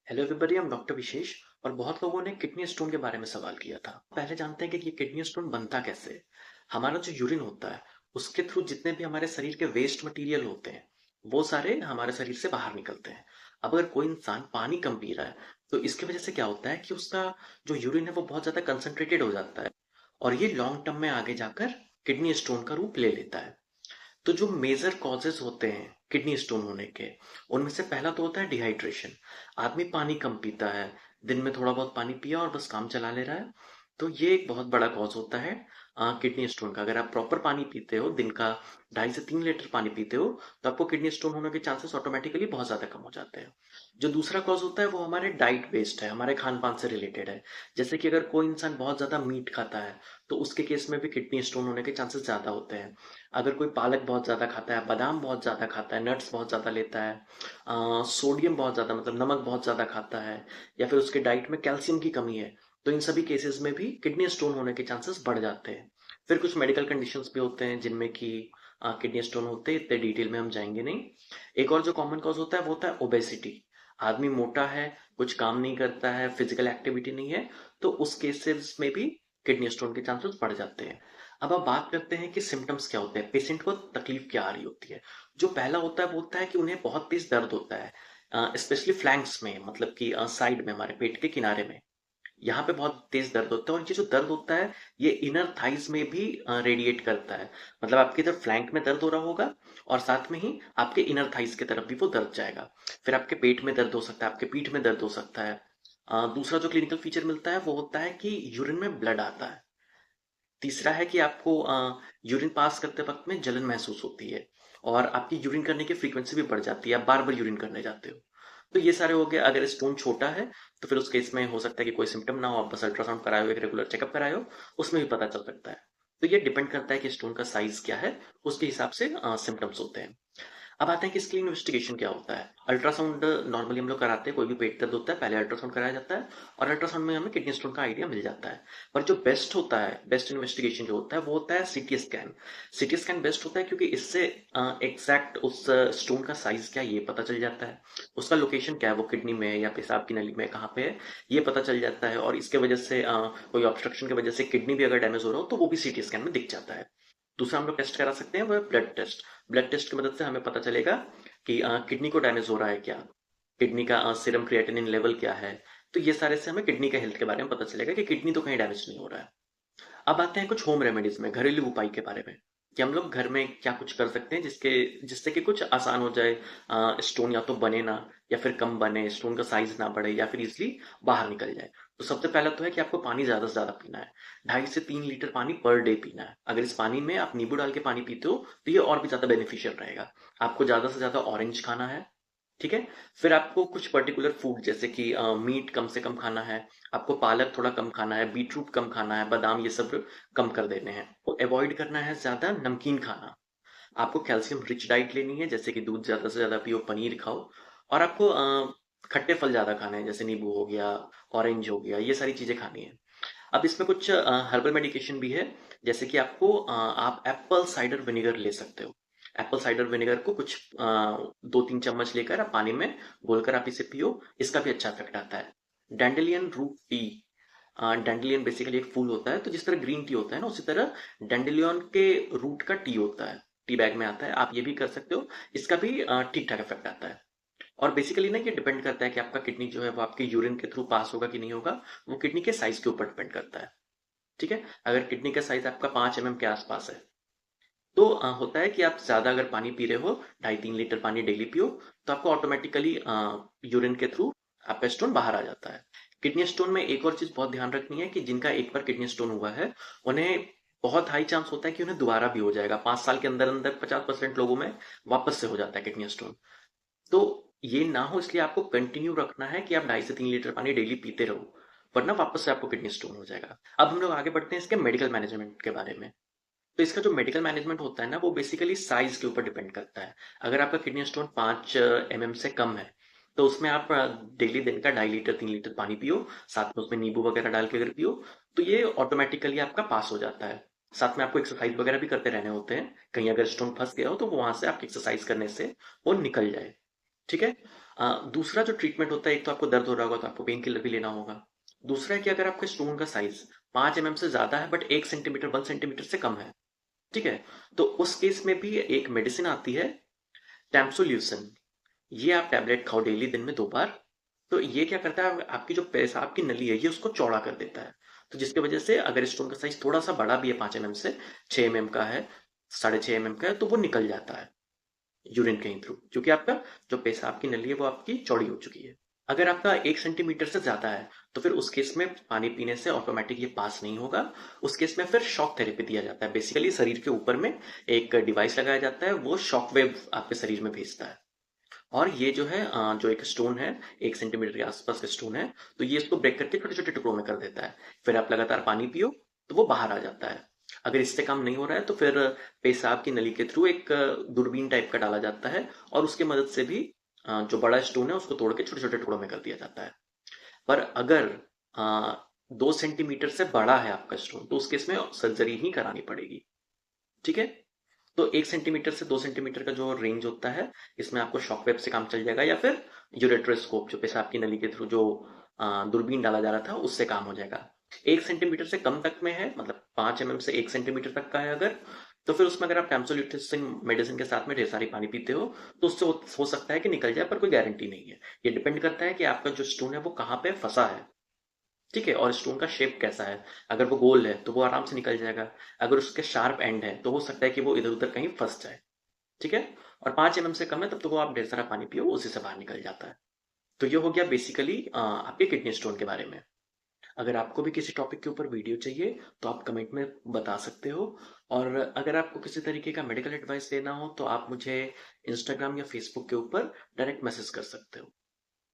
Hello everybody, I am doctor Vishesh. और बहुत लोगों ने किडनी स्टोन के बारे में सवाल किया था। पहले जानते हैं कि ये किडनी स्टोन बनता कैसे है। हमारा जो यूरिन होता है उसके थ्रू जितने भी हमारे शरीर के वेस्ट मटेरियल होते हैं वो सारे हमारे शरीर से बाहर निकलते हैं। अब अगर कोई इंसान पानी कम पी रहा है तो इसकी वजह से क्या होता है कि उसका जो यूरिन है वो बहुत ज्यादा कंसंट्रेटेड हो जाता है और ये लॉन्ग टर्म में आगे जाकर किडनी स्टोन का रूप ले लेता है। तो जो मेजर कॉजेज होते हैं किडनी स्टोन होने के, उनमें से पहला तो होता है डिहाइड्रेशन। आदमी पानी कम पीता है, दिन में थोड़ा बहुत पानी पिया और बस काम चला ले रहा है, तो ये एक बहुत बड़ा कॉज होता है किडनी स्टोन का। अगर आप प्रॉपर पानी पीते हो, दिन का 2.5 से 3 लीटर पानी पीते हो, तो आपको किडनी स्टोन होने के चांसेस ऑटोमेटिकली बहुत ज्यादा कम हो जाते हैं। जो दूसरा कॉज होता है वो हमारे डाइट बेस्ड है, हमारे खान पान से रिलेटेड है। जैसे कि अगर कोई इंसान बहुत ज्यादा मीट खाता है तो उसके केस में भी किडनी स्टोन होने के चांसेस ज्यादा होते हैं। अगर कोई पालक बहुत ज़्यादा खाता है, बादाम बहुत ज़्यादा खाता है, नट्स बहुत ज़्यादा लेता है, सोडियम बहुत ज़्यादा मतलब नमक बहुत ज़्यादा खाता है, या फिर उसके डाइट में कैल्शियम की कमी है, तो इन सभी केसेस में भी किडनी स्टोन होने के चांसेस बढ़ जाते हैं। फिर कुछ मेडिकल कंडीशंस भी होते हैं जिनमें कि किडनी स्टोन होते हैं, इतने डिटेल में हम जाएंगे नहीं। एक और जो कॉमन कॉज होता है वो होता है ओबेसिटी। आदमी मोटा है, कुछ काम नहीं करता है, फिजिकल एक्टिविटी नहीं है, तो उस केसेस में भी किडनी स्टोन के चांसेस बढ़ जाते हैं। अब आप बात करते हैं कि सिम्टम्स क्या होते हैं, पेशेंट को तकलीफ क्या आ रही होती है। जो पहला होता है वो होता है कि उन्हें बहुत तेज दर्द होता है, स्पेशली फ्लैंक्स में, मतलब कि साइड में, हमारे पेट के किनारे में। यहाँ पे बहुत तेज दर्द होता है और ये जो दर्द होता है ये इनर थाइज में भी रेडिएट करता है। मतलब आपके इधर फ्लैंक में दर्द हो रहा होगा और साथ में ही आपके इनर थाइज की तरफ भी वो दर्द जाएगा। फिर आपके पेट में दर्द हो सकता है, आपके पीठ में दर्द हो सकता है। दूसरा जो क्लिनिकल फीचर मिलता है वो होता है कि यूरिन में ब्लड आता है। तीसरा है कि आपको यूरिन पास करते वक्त में जलन महसूस होती है और आपकी यूरिन करने की फ्रीक्वेंसी भी बढ़ जाती है, आप बार बार यूरिन करने जाते हो। तो ये सारे हो गए। अगर स्टोन छोटा है तो फिर उस केस में हो सकता है कि कोई सिम्टम ना हो, आप बस अल्ट्रासाउंड कराए हो, एक रेगुलर चेकअप कराए हो, उसमें भी पता चल सकता है। तो ये डिपेंड करता है कि स्टोन का साइज क्या है, उसके हिसाब से सिम्टम्स होते हैं। अब आते हैं कि इसके लिए इन्वेस्टिगेशन क्या होता है। अल्ट्रासाउंड नॉर्मली हम लोग कराते हैं, कोई भी पेट दर्द होता है पहले अल्ट्रासाउंड कराया जाता है और अल्ट्रासाउंड में हमें किडनी स्टोन का आइडिया मिल जाता है। पर जो बेस्ट होता है, बेस्ट इन्वेस्टिगेशन जो होता है वो होता है CT scan. CT scan best होता है क्योंकि इससे एग्जैक्ट उस स्टोन का साइज क्या है ये पता चल जाता है, उसका लोकेशन क्या है, वो किडनी में है या पेशाब की नली में कहाँ पे है, ये पता चल जाता है। और इसके वजह से कोई ऑब्स्ट्रक्शन की वजह से किडनी भी अगर डैमेज हो रहा हो तो वो भी सीटी स्कैन में दिख जाता है। दूसरा हम लोग टेस्ट करा सकते हैं वो है ब्लड टेस्ट। ब्लड टेस्ट की मदद से हमें पता चलेगा कि किडनी को डैमेज हो रहा है क्या, किडनी का सीरम क्रिएटिनिन लेवल क्या है। तो ये सारे से हमें किडनी के हेल्थ के बारे में पता चलेगा कि किडनी तो कहीं डैमेज नहीं हो रहा है। अब आते हैं कुछ होम रेमेडीज में, घरेलू उपाय के बारे में, कि हम लोग घर में क्या कुछ कर सकते हैं जिससे कि कुछ आसान हो जाए, स्टोन या तो बने ना, या फिर कम बने, स्टोन का साइज ना बढ़े, या फिर इजिली बाहर निकल जाए। तो सबसे पहला तो है कि आपको पानी ज्यादा से ज्यादा पीना है। 2.5 से 3 लीटर पानी पर डे पीना है। अगर इस पानी में आप नींबू डाल के पानी पीते हो तो ये और भी ज्यादा बेनिफिशियल रहेगा। आपको ज्यादा से ज्यादा ऑरेंज खाना है, ठीक है। फिर आपको कुछ पर्टिकुलर फूड जैसे कि मीट कम से कम खाना है, आपको पालक थोड़ा कम खाना है, बीटरूट कम खाना है, बादाम ये सब कम कर देने हैं। तो अवॉइड करना है ज्यादा नमकीन खाना। आपको कैल्शियम रिच डाइट लेनी है, जैसे कि दूध ज्यादा से ज्यादा पियो, पनीर खाओ। और आपको खट्टे फल ज्यादा खाने हैं, जैसे नींबू हो गया, ऑरेंज हो गया, ये सारी चीजें खानी है। अब इसमें कुछ हर्बल मेडिकेशन भी है, जैसे कि आप एप्पल साइडर विनेगर ले सकते हो। एप्पल साइडर विनेगर को कुछ 2-3 चम्मच लेकर आप पानी में घोलकर आप इसे पियो, इसका भी अच्छा इफेक्ट आता है। Dandelion root tea. Dandelion basically एक फूल होता है, तो जिस तरह ग्रीन टी होता है ना, उसी तरह डैंडेलियन के रूट का टी होता है, टी बैग में आता है, आप ये भी कर सकते हो। इसका भी ठीक ठाक इफेक्ट आता है। और बेसिकली ना ये डिपेंड करता है कि आपका किडनी जो है वो आपके यूरिन के थ्रू पास होगा कि नहीं होगा, वो किडनी के साइज के ऊपर डिपेंड करता है। ठीक है। अगर किडनी का साइज आपका 5 mm के आसपास है तो होता है कि आप ज्यादा अगर पानी पी रहे हो, 2.5-3 लीटर पानी डेली पियो, तो आपको ऑटोमेटिकली यूरिन के थ्रू आपका स्टोन बाहर आ जाता है। किडनी स्टोन में एक और चीज बहुत ध्यान रखनी है कि जिनका एक बार किडनी स्टोन हुआ है उन्हें बहुत हाई चांस होता है कि उन्हें दोबारा भी हो जाएगा। 5 साल के अंदर अंदर 50% लोगों में वापस से हो जाता है किडनी स्टोन। तो ये ना हो इसलिए आपको कंटिन्यू रखना है कि आप 2.5 से 3 लीटर पानी डेली पीते रहो, वरना वापस से आपको किडनी स्टोन हो जाएगा। अब हम लोग आगे बढ़ते हैं इसके मेडिकल मैनेजमेंट के बारे में। तो इसका जो मेडिकल मैनेजमेंट होता है ना, वो बेसिकली साइज के ऊपर डिपेंड करता है। अगर आपका किडनी स्टोन 5 mm से कम है तो उसमें आप डेली दिन का 2.5 लीटर 3 लीटर पानी पियो, साथ में उसमें नींबू वगैरह डाल के अगर पियो तो ये ऑटोमेटिकली आपका पास हो जाता है। साथ में आपको एक्सरसाइज वगैरह भी करते रहने होते हैं, कहीं अगर स्टोन फंस गया हो तो वहां से आपकी एक्सरसाइज करने से वो निकल जाए। ठीक है। दूसरा जो ट्रीटमेंट होता है, एक तो आपको दर्द हो रहा होगा तो आपको पेन किलर भी लेना होगा। दूसरा है कि अगर आपके स्टोन का साइज 5 mm से ज्यादा है बट 1 सेंटीमीटर 1 सेंटीमीटर से कम है, ठीक है, तो उस केस में भी एक मेडिसिन आती है, टैम्सोल्यूसन। ये आप टैबलेट खाओ डेली, दिन में 2 बार। तो ये क्या करता है, आपकी जो पेशाब की नली है ये उसको चौड़ा कर देता है। तो जिसकी वजह से अगर स्टोन का साइज थोड़ा सा बड़ा भी है 5 mm से, 6 mm का है, 6.5 mm का है, तो वो निकल जाता है यूरिन कहीं थ्रू, क्योंकि आपका जो पेशाब की नली है वो आपकी चौड़ी हो चुकी है। अगर आपका 1 सेंटीमीटर से ज्यादा है तो फिर उस केस में पानी पीने से ऑटोमेटिक ये पास नहीं होगा। उस केस में फिर शॉक थेरेपी दिया जाता है। बेसिकली शरीर के ऊपर में एक डिवाइस लगाया जाता है, वो शॉक वेव आपके शरीर में भेजता है। और ये जो है जो एक स्टोन है, 1 सेंटीमीटर के आसपास का स्टोन है, तो ये इसको ब्रेक करके छोटे छोटे टुकड़ों में कर देता है। फिर आप लगातार पानी पियो तो वो बाहर आ जाता है। अगर इससे काम नहीं हो रहा है तो फिर पेशाब की नली के थ्रू एक दूरबीन टाइप का डाला जाता है, और उसकी मदद से भी जो बड़ा स्टोन है उसको तोड़ के छोटे छोटे टुकड़ों में कर दिया जाता है। पर अगर 2 सेंटीमीटर से बड़ा है आपका स्टोन तो उस केस में सर्जरी ही करानी पड़ेगी। ठीक है। तो 1 सेंटीमीटर से 2 सेंटीमीटर का जो रेंज होता है, इसमें आपको शॉकवेव से काम चल जाएगा, या फिर यूरेट्रोस्कोप जो पेशाब की नली के थ्रू जो दूरबीन डाला जा रहा था उससे काम हो जाएगा। 1 सेंटीमीटर से कम तक में है, मतलब 5 mm से 1 सेंटीमीटर तक का है अगर, तो फिर उसमें अगर आप टैम्सोल्यूटिसिन मेडिसिन के साथ में ढेर सारी पानी पीते हो तो उससे हो सकता है कि निकल जाए, पर कोई गारंटी नहीं है। ये डिपेंड करता है कि आपका जो स्टोन है वो कहाँ पे फंसा है। ठीक है, और स्टोन का शेप कैसा है। अगर वो गोल है तो वो आराम से निकल जाएगा। अगर उसके शार्प एंड है तो हो सकता है कि वो इधर उधर कहीं फंस जाए। ठीक है। और 5 mm से कम है तब तो वो आप ढेर सारा पानी पियो, उसी से बाहर निकल जाता है। तो ये हो गया बेसिकली आपके किडनी स्टोन के बारे में। अगर आपको भी किसी टॉपिक के ऊपर वीडियो चाहिए तो आप कमेंट में बता सकते हो। और अगर आपको किसी तरीके का मेडिकल एडवाइस लेना हो तो आप मुझे इंस्टाग्राम या फेसबुक के ऊपर डायरेक्ट मैसेज कर सकते हो।